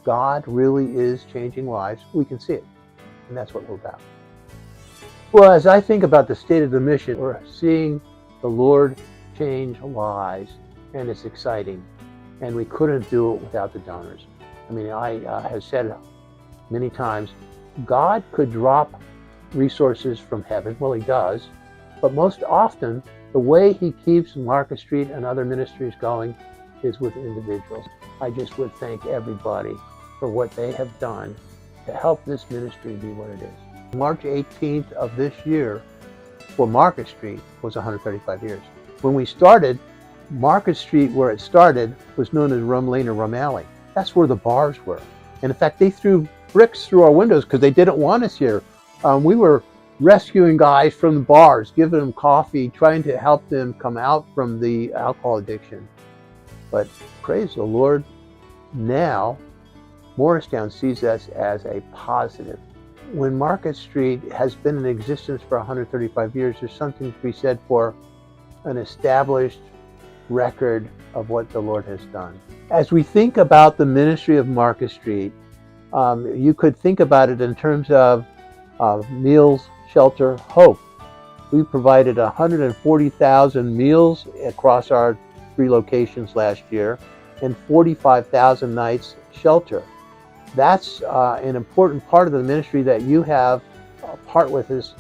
God really is changing lives, we can see it. And that's what we're about. Well, as I think about the state of the mission, we're seeing the Lord change lives, and it's exciting. And we couldn't do it without the donors. I mean, I have said many times, God could drop resources from heaven. Well, he does. But most often, the way he keeps Market Street and other ministries going is with individuals. I just would thank everybody for what they have done to help this ministry be what it is. March 18th of this year for Market Street was 135 years. When we started, Market Street, where it started, was known as Rum Lane or Rum Alley. That's where the bars were. And in fact, they threw bricks through our windows because they didn't want us here. We were rescuing guys from the bars, giving them coffee, trying to help them come out from the alcohol addiction. But praise the Lord, now Morristown sees us as a positive. When Market Street has been in existence for 135 years, there's something to be said for an established record of what the Lord has done. As we think about the ministry of Market Street, you could think about it in terms of meals, shelter, hope. We provided 140,000 meals across our 3 locations last year and 45,000 nights shelter. That's an important part of the ministry that you have a part with us,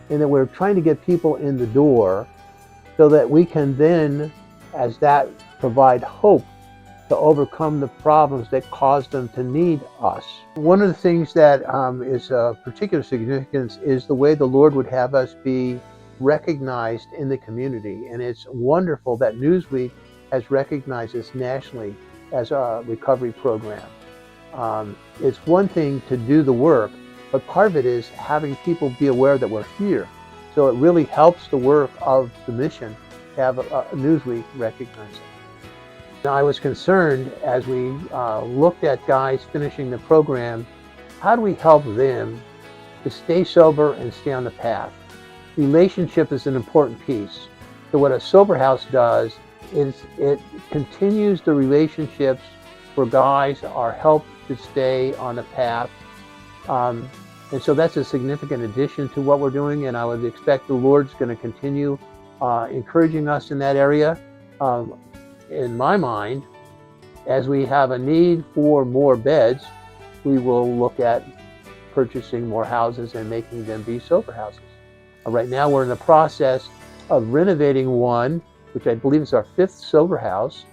in that we're trying to get people in the door so that we can then, as that, provide hope to overcome the problems that cause them to need us. One of the things that is of particular significance is the way the Lord would have us be recognized in the community. And it's wonderful that Newsweek has recognized us nationally as a recovery program. It's one thing to do the work, but part of it is having people be aware that we're here. So it really helps the work of the mission to have Newsweek recognize it. Now, I was concerned as we looked at guys finishing the program, how do we help them to stay sober and stay on the path? Relationship is an important piece. So what a sober house does is it continues the relationships where guys are helped to stay on the path. And so that's a significant addition to what we're doing, and I would expect the Lord's going to continue encouraging us in that area. In my mind, as we have a need for more beds, we will look at purchasing more houses and making them be sober houses. Right now we're in the process of renovating one, which I believe is our 5th sober house.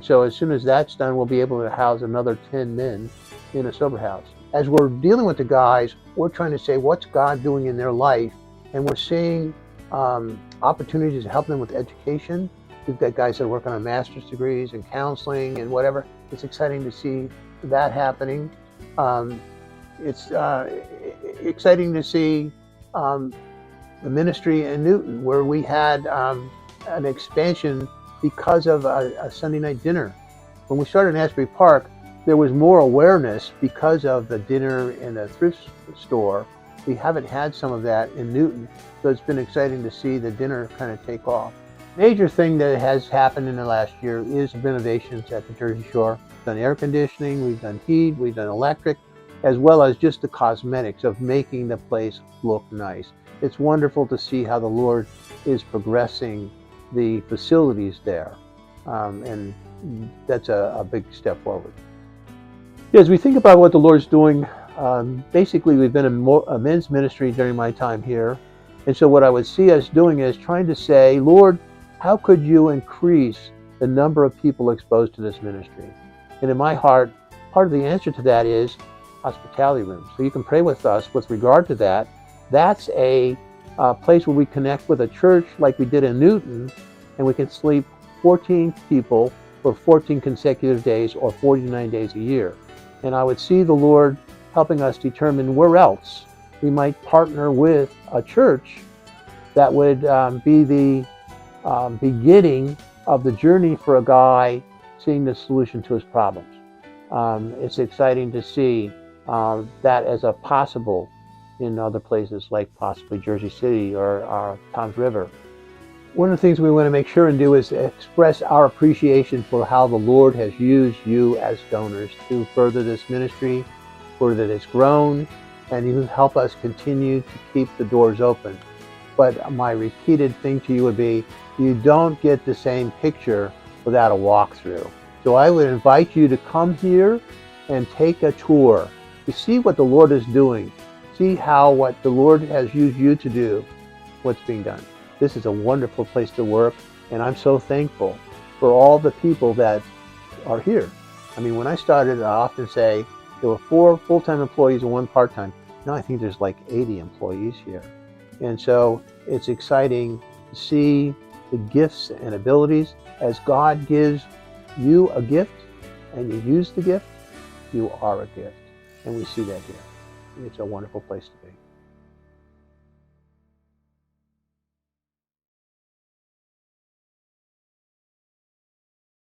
So as soon as that's done, we'll be able to house another 10 men in a sober house. As we're dealing with the guys, we're trying to say, what's God doing in their life? And we're seeing opportunities to help them with education. We've got guys that work on master's degrees in counseling and whatever. It's exciting to see that happening. It's exciting to see the ministry in Newton, where we had an expansion because of a Sunday night dinner. When we started in Asbury Park, there was more awareness because of the dinner in the thrift store. We haven't had some of that in Newton, so it's been exciting to see the dinner kind of take off. Major thing that has happened in the last year is renovations at the Jersey Shore. We've done air conditioning, we've done heat, we've done electric, as well as just the cosmetics of making the place look nice. It's wonderful to see how the Lord is progressing the facilities there, and that's a big step forward. As we think about what the Lord's doing, basically we've been a men's ministry during my time here, and so what I would see us doing is trying to say, Lord, how could you increase the number of people exposed to this ministry? And in my heart, part of the answer to that is hospitality rooms. So you can pray with us with regard to that. That's a place where we connect with a church like we did in Newton, and we can sleep 14 people for 14 consecutive days or 49 days a year. And I would see the Lord helping us determine where else we might partner with a church that would be the beginning of the journey for a guy seeing the solution to his problems. It's exciting to see that as a possible in other places like possibly Jersey City or Toms River. One of the things we want to make sure and do is express our appreciation for how the Lord has used you as donors to further this ministry, for that it's grown, and you help us continue to keep the doors open. But my repeated thing to you would be, you don't get the same picture without a walkthrough. So I would invite you to come here and take a tour to see what the Lord is doing. See how what the Lord has used you to do, what's being done. This is a wonderful place to work, and I'm so thankful for all the people that are here. I mean, when I started, I often say there were 4 full-time employees and 1 part-time. Now I think there's like 80 employees here. And so it's exciting to see the gifts and abilities. As God gives you a gift and you use the gift, you are a gift. And we see that here. It's a wonderful place to be.